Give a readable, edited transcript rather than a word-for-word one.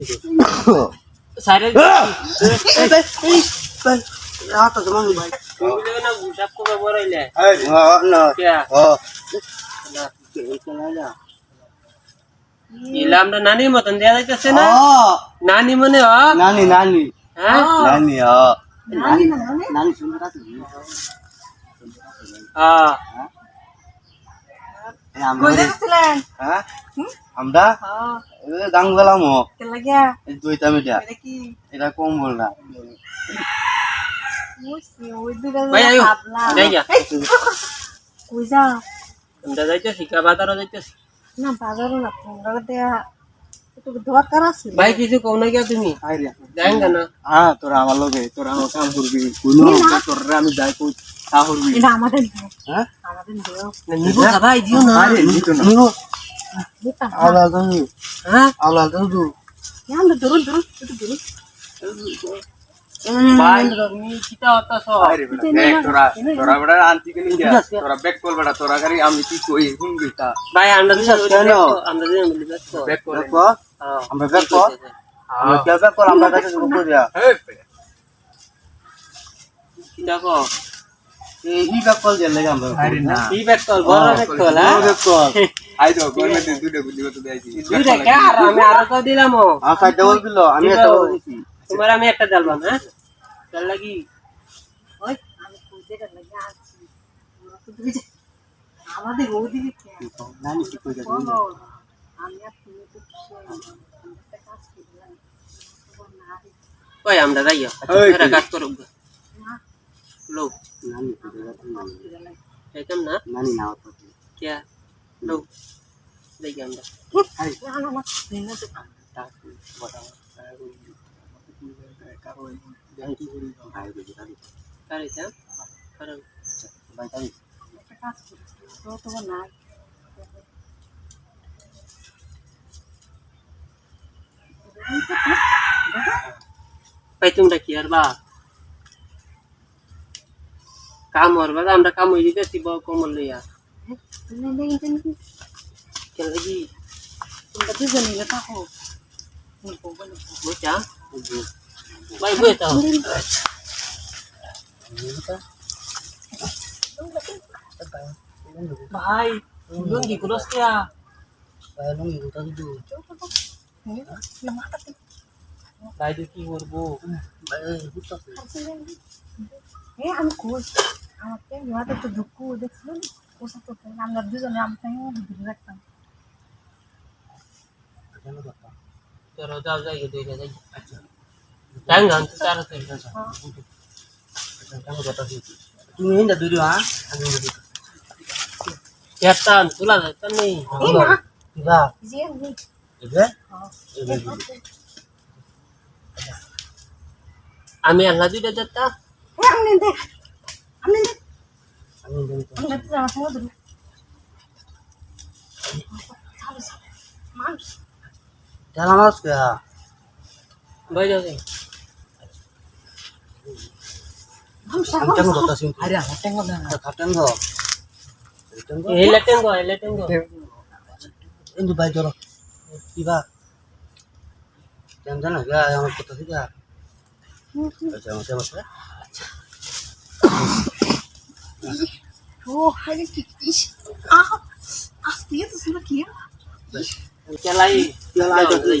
सारे आता जमा भाई ना गुसाप को बरोइले ना क्या ना इलाम ना नानी मतन देया जायचे ना नानी मने हो नानी नानी हां नानी नानी नानी सुंदर हां আমরা হ্যাঁ আমরা গান গেলাম দুইটা মিটা এটা কম বল না ভাই আয়ো যাই যা কই যা আমরা যাইতে শিকা বাজারও যাইতেছি না বাজারও না তোমরা দেয়া একটু দরকার আছে ভাই কিছু কও না কি তুমি আইরে যাইঙ্গা না হ্যাঁ তোরা আমার লগে তোরা আমার কাম করবি কোনো তোরা আমি যাই কই তা করবি এটা আমাদের হ্যাঁ আমাদের দেও নিবো ভাই দিও না আরে নিতো না বুকা আলা তুমি হ্যাঁ আলা তুমি আমরা দূর দূর একটু দূর ভাই তুমি কিটা হতাছ আরে বেটা দেখ তোরা তোরা বড় আন্টি কে নিয়ে তোরা ব্যাক কল বড় তোরা গাড়ি আমি কি কই কোন গইতা ভাই আমরা কেন? আমরা যে মিলি ব্যস্ত ব্যাক কল হ্যাঁ আমরা ব্যাক কল আমরা কে ব্যাক কল আমরা কাছে শুরু করিয়া কিটা কো এই ব্যাক কল যে লাগে আমরা আরে না কি ব্যাক কল বড় ব্যাক কল হ্যাঁ ব্যাক কল আই তো গর্মেন্টে দুটো বুদ্ধি কত দেইছি দুইটা কে আর আমি আরো তো দিলাম খাই ডাবল দিল আমি একটা দিছি তোমার আমি একটা ডালবাম হ্যাঁ ডাল লাগি ওই আমি কইতে গেল লাগি আছি আমাদের ওদিকে কে নানি কি কই যাবে বলো আমি আর তুমি তো একটা কাজ করলাম কই আমরা যাইয়া এরা কাজ করব লো নানি কই যাবে একদম না নানি না হতো क्या लो देखिए আমরা আরে না না না নিনা তো তা বড় কারো জানতি করি ভাই বুঝি তাই करे क्या करो ভাই তাই একটা কাজ করি তো না भाई তোমরা কি আর বা কাম করবা আমরা কাম হই দিতেছি বউ কমল লইয়া কেন লাগি তোমরা দুজনে থাকো বুঝা ভাই বই তো ভাই লুঙ্গি কুলস কিয়া ভাই লুঙ্গি কোথা দিদু ভাই তুই কি করব ভাই বুঝছো আমি কই আমাকে ইয়াতে তো দুঃখ দেখছিলেন ওসব তো আমরা দুজনে আমটাও ভিডিও রাখতাম কেন কথা চলো যাও যাই দেই যাই আচ্ছা টাইম গান তার তো কেন কথা দিছি তুমি ইন্দা দুইও হ্যাঁ আমি দিছি কেতান তুলা যাইতা নেই কিবা জি আমি এবে আমি আল্লাহ দুইটা যাত্তা আমি দেখ আমি দিছি আমি তো আমার সঙ্গে ধরু মানুষ তেলা মাছ কে ভাই যাও যাই কেন কথা শুন আরে হটেঙ্গো না হটেঙ্গো এলেটেঙ্গো ইন্দু ভাই ধরো কিবা কেন জানো গা আমার কথা ঠিক আছে আচ্ছা আমাকে আমাকে ও হাই কি আস্তে তো শুনে কি চলাই চলাই